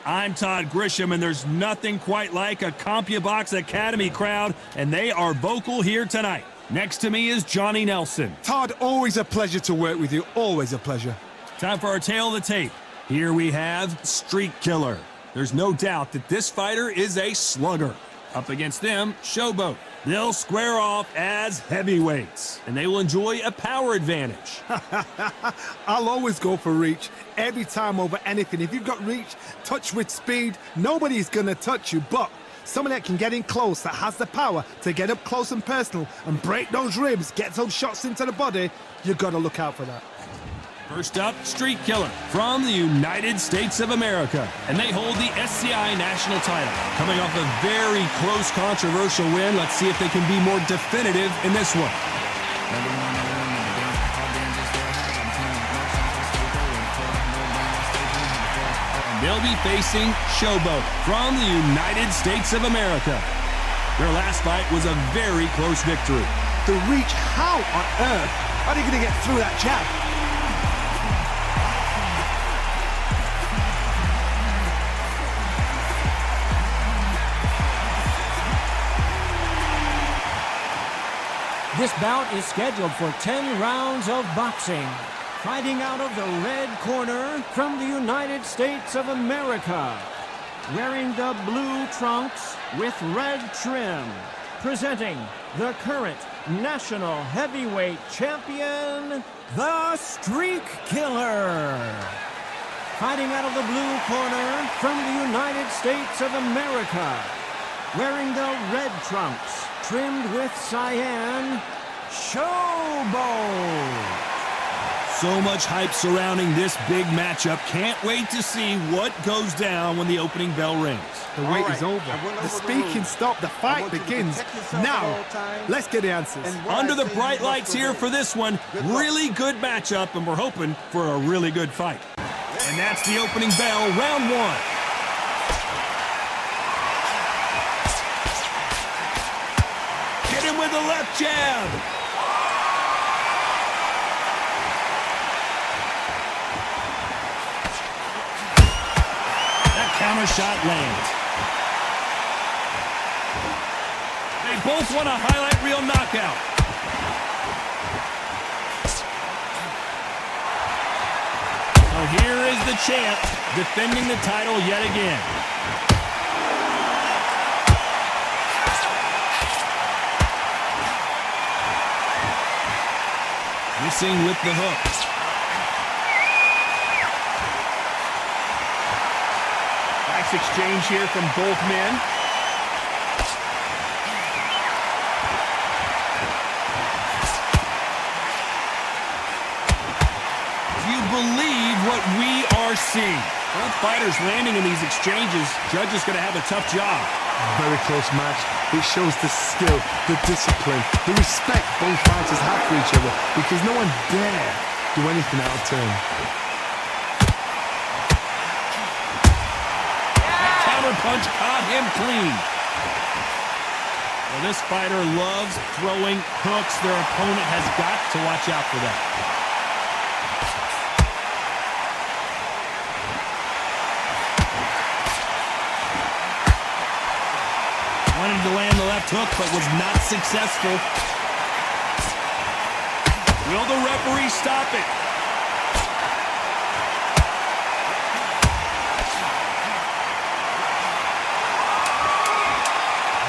I'm Todd Grisham, and there's nothing quite like a CompuBox Academy crowd, and they are vocal here tonight. Next to me is Johnny Nelson. Todd, always a pleasure to work with you. Always a pleasure. Time for our tale of the tape. Here we have Streak Killer. There's no doubt that this fighter is a slugger. Up against them, Showboat. They'll square off as heavyweights, and they will enjoy a power advantage. I'll always go for reach, every time over anything. If you've got reach, touch with speed, nobody's gonna touch you, but someone that can get in close, that has the power to get up close and personal and break those ribs, get those shots into the body, you gotta look out for that. First up, Streak Killer from the United States of America, and they hold the SCI national title. Coming off a very close, controversial win, let's see if they can be more definitive in this one. And they'll be facing Showboat from the United States of America. Their last fight was a very close victory. The reach, how on earth are they gonna get through that jab? This bout is scheduled for 10 rounds of boxing. Fighting out of the red corner from the United States of America. Wearing the blue trunks with red trim. Presenting the current national heavyweight champion, the Streak Killer. Fighting out of the blue corner from the United States of America. Wearing the red trunks, trimmed with cyan, Showboat. So much hype surrounding this big matchup. Can't wait to see what goes down when the opening bell rings. The wait is over. The speaking stopped. The fight begins. Now, let's get the answers. Under the bright lights here for this one. Really good matchup, and we're hoping for a really good fight. And that's the opening bell, round one. Hit him with a left jab. That counter shot lands. They both want a highlight reel knockout. So here is the champ defending the title yet again. Missing with the hook. Nice exchange here from both men. Do you believe what we are seeing? Both fighters landing in these exchanges. Judge is going to have a tough job. Very close match. It shows the skill, the discipline, the respect both fighters have for each other, because no one dare do anything out of turn. That counter punch caught him clean. Well, this fighter loves throwing hooks. Their opponent has got to watch out for that. Wanted to land the left hook, but was not successful. Will the referee stop it?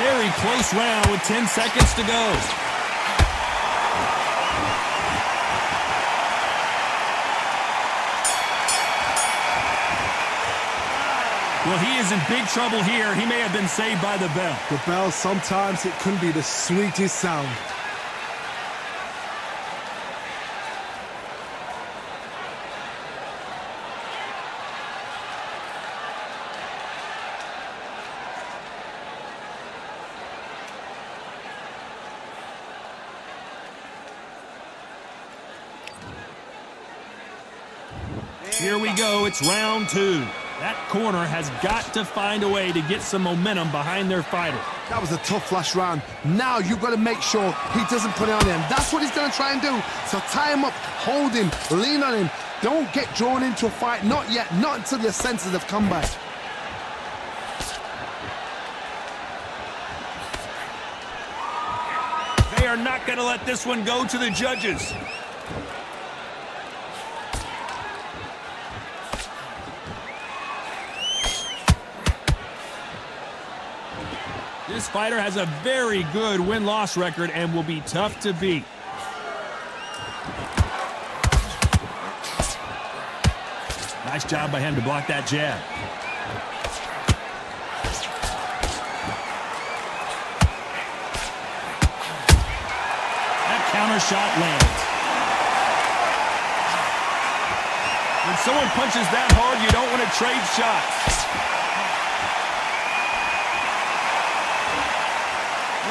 Very close round with 10 seconds to go. Well, he is in big trouble here. He may have been saved by the bell. The bell, sometimes it can be the sweetest sound. Here we go. It's round two. That corner has got to find a way to get some momentum behind their fighter. That was a tough last round. Now you've got to make sure he doesn't put it on him. That's what he's going to try and do. So tie him up, hold him, lean on him. Don't get drawn into a fight. Not yet. Not until your senses have come back. are not going to let this one go to the judges. This fighter has a very good win-loss record and will be tough to beat. Nice job by him to block that jab. That counter shot lands. When someone punches that hard, you don't want to trade shots.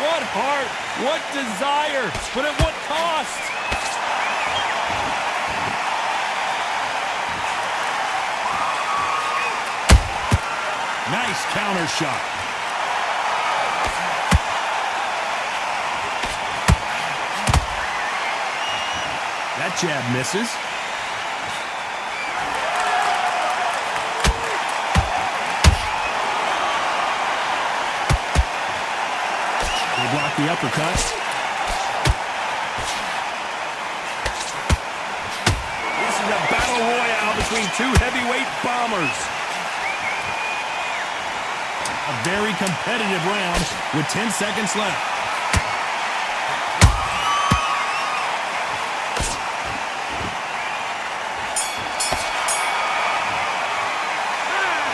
What heart, what desire, but at what cost? Nice counter shot. That jab misses. They block the uppercut. This is a battle royale between two heavyweight bombers. A very competitive round with 10 seconds left.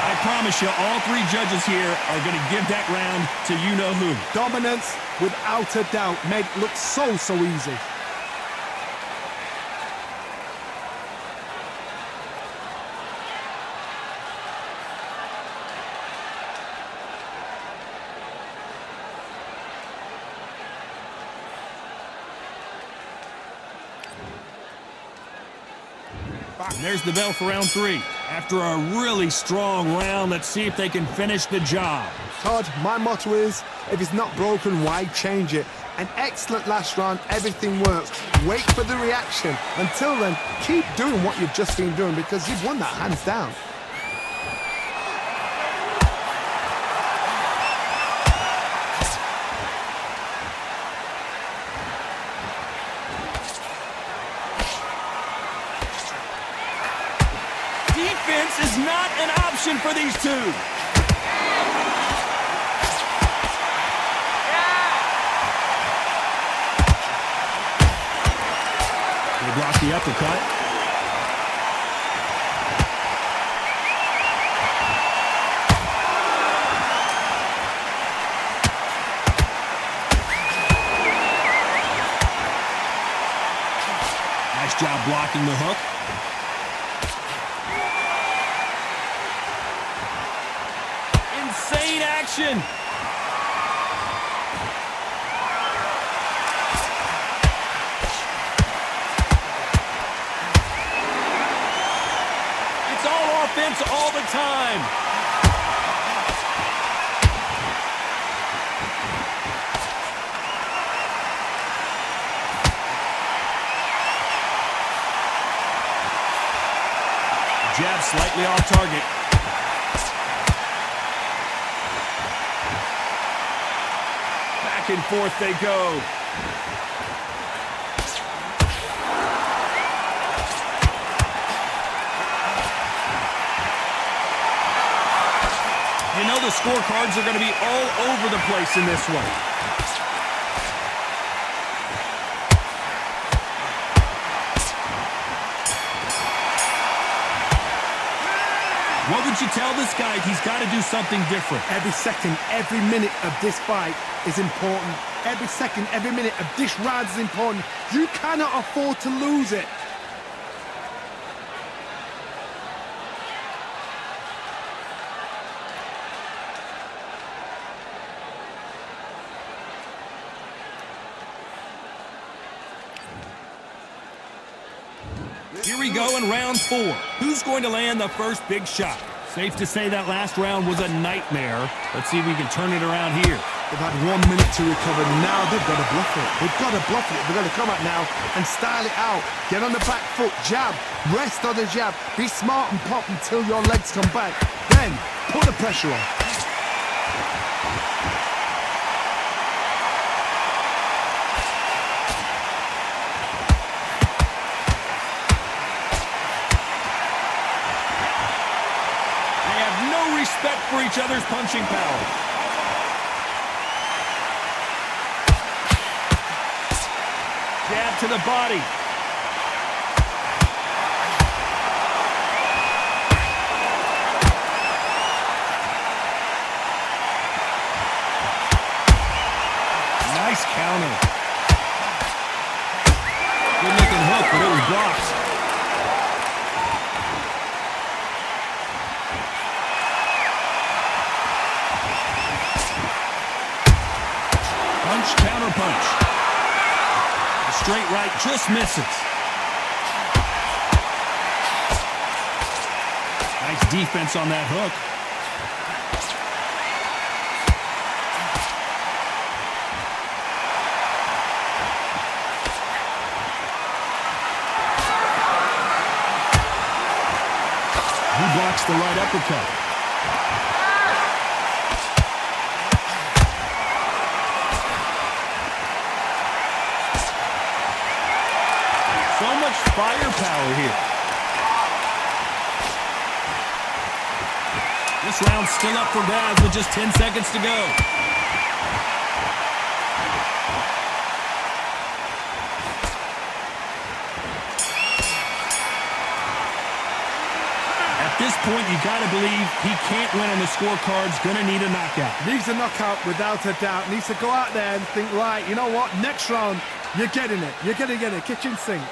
I promise you, all three judges here are going to give that round to you-know-who. Dominance, without a doubt, made it look so easy. And there's the bell for round 3. After a really strong round, let's see if they can finish the job. Todd, my motto is, if it's not broken, why change it? An excellent last round, everything works. Wait for the reaction. Until then, keep doing what you've just been doing because you've won that hands down. Defense is not an option for these two. They block the uppercut. Nice job blocking the hook. Insane action. It's all offense all the time. Jab slightly off target. Back and forth they go. You know the scorecards are going to be all over the place in this one. What would you tell this guy? He's got to do something different. Every second, every minute of this fight is important. Every second, every minute of this round is important. You cannot afford to lose it. Here we go in round 4. Who's going to land the first big shot? Safe to say that last round was a nightmare. Let's see if we can turn it around here. They've had 1 minute to recover. Now they've got to bluff it. They've got to bluff it. They've got to come out now and style it out. Get on the back foot, jab, rest on the jab. Be smart and pop until your legs come back. Then put the pressure on. respect for each other's punching power. Jab to the body. Nice counter. Good looking hook, but it was blocked. Punch, counter punch. The straight right just misses. Nice defense on that hook. He blocks the right uppercut. So much firepower here. This round's still up for grabs with just 10 seconds to go. At this point, you got to believe he can't win on the scorecards. Going to need a knockout. Needs a knockout without a doubt. Needs to go out there and think, right, you know what? Next round, you're getting it. You're going to get it. Kitchen sink.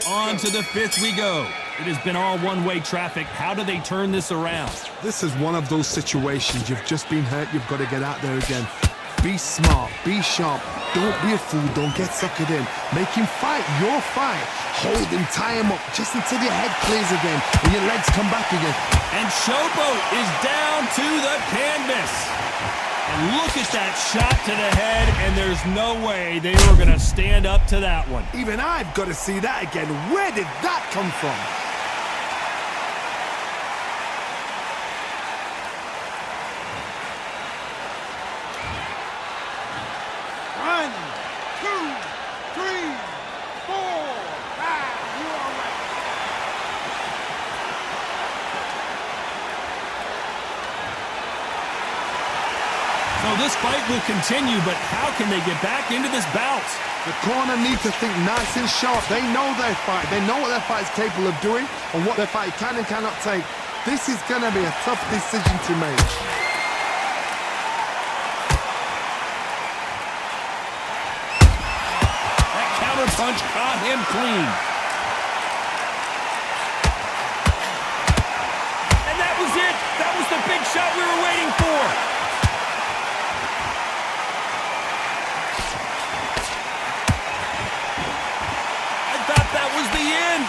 On to the fifth we go. It has been all one-way traffic. How do they turn this around? This is one of those situations. You've just been hurt. You've got to get out there again. Be smart. Be sharp. Don't be a fool. Don't get suckered in. Make him fight your fight. Hold him, tie him up just until your head clears again and your legs come back again. And Showboat is down to the canvas. And look at that shot to the head, and there's no way they were going to stand up to that one. Even I've got to see that again. Where did that come from? One, two, three, four, five. You all right? So this fight will continue, but how can they get back into this bout? The corner need to think nice and sharp. They know their fight. They know what their fight is capable of doing and what their fight can and cannot take. This is going to be a tough decision to make. That counter punch caught him clean. And that was it. That was the big shot we were waiting for.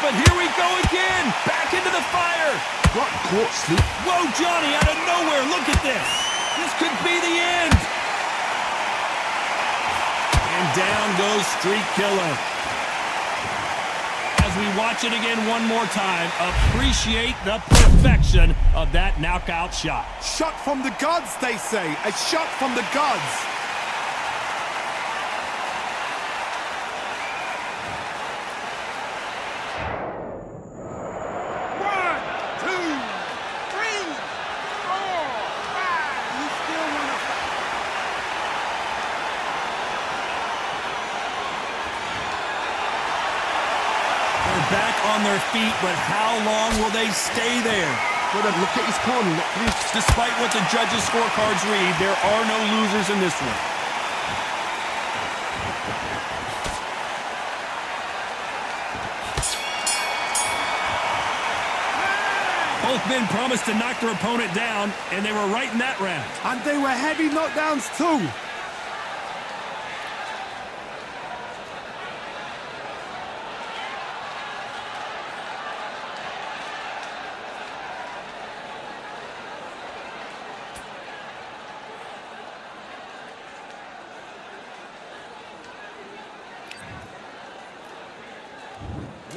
But here we go again. Back into the fire. Got caught sleep. Whoa, Johnny, out of nowhere. Look at this. This could be the end. And down goes Street Killer. As we watch it again one more time, appreciate the perfection of that knockout shot. Shot from the gods, they say. A shot from the gods. Back on their feet, but how long will they stay there? Look at his corner. Despite what the judges' scorecards read, there are no losers in this one. Both men promised to knock their opponent down, and they were right in that round. And they were heavy knockdowns too.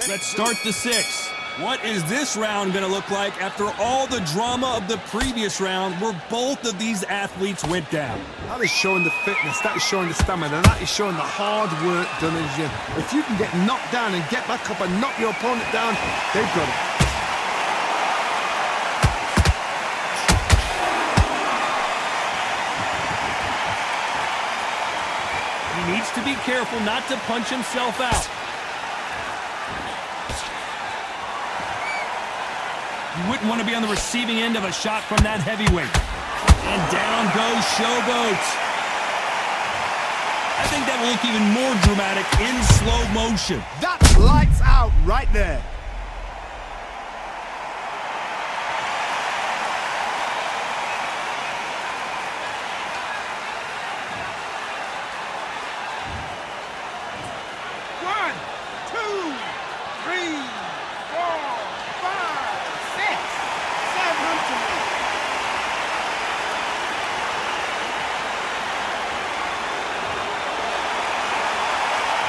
Let's start the sixth. What is this round going to look like after all the drama of the previous round where both of these athletes went down? That is showing the fitness, that is showing the stamina, that is showing the hard work done in the gym. If you can get knocked down and get back up and knock your opponent down, they've got it. He needs to be careful not to punch himself out. You wouldn't want to be on the receiving end of a shot from that heavyweight. And down goes Showboat. I think that will look even more dramatic in slow motion. That's lights out right there.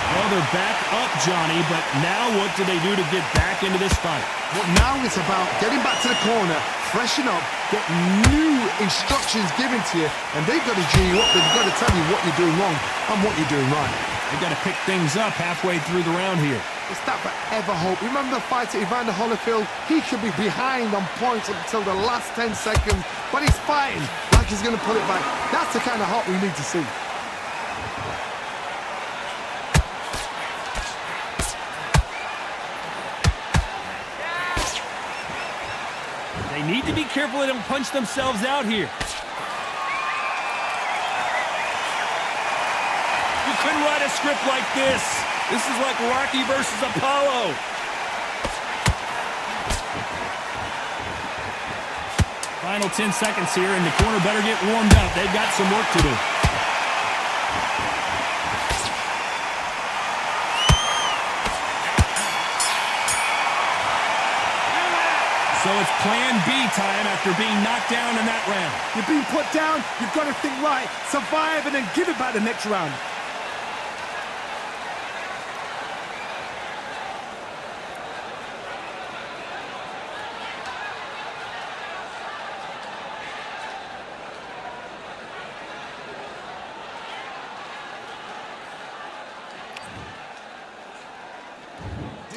Well, they're back up, Johnny, but now what do they do to get back into this fight? Well, now it's about getting back to the corner, freshen up, get new instructions given to you, and they've got to G you up. They've got to tell you what you're doing wrong and what you're doing right. They've got to pick things up halfway through the round here. It's that forever hope. Remember the fight at Evander Holyfield? He could be behind on points until the last 10 seconds, but he's fighting like he's going to pull it back. That's the kind of hope we need to see. They need to be careful they don't punch themselves out here. You couldn't write a script like this. This is like Rocky versus Apollo. Final 10 seconds here, and the corner better get warmed up. They've got some work to do. So it's plan B time after being knocked down in that round. You're being put down, you've got to think right, survive, and then give it back the next round.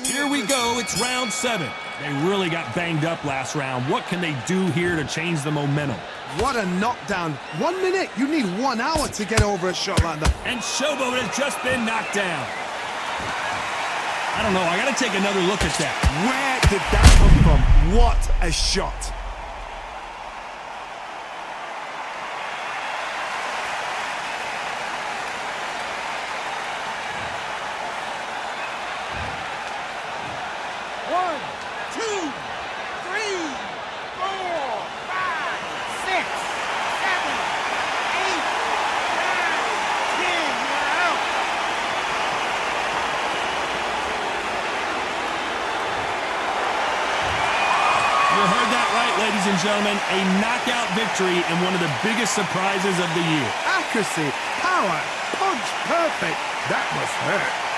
Here we go, it's round 7. They really got banged up last round. What can they do here to change the momentum? What a knockdown. 1 minute, you need 1 hour to get over a shot like that. And Showboat has just been knocked down. I don't know, I gotta take another look at that. Where did that come from? What a shot. Ladies and gentlemen, a knockout victory and one of the biggest surprises of the year. Accuracy, power, punch, perfect. That must hurt.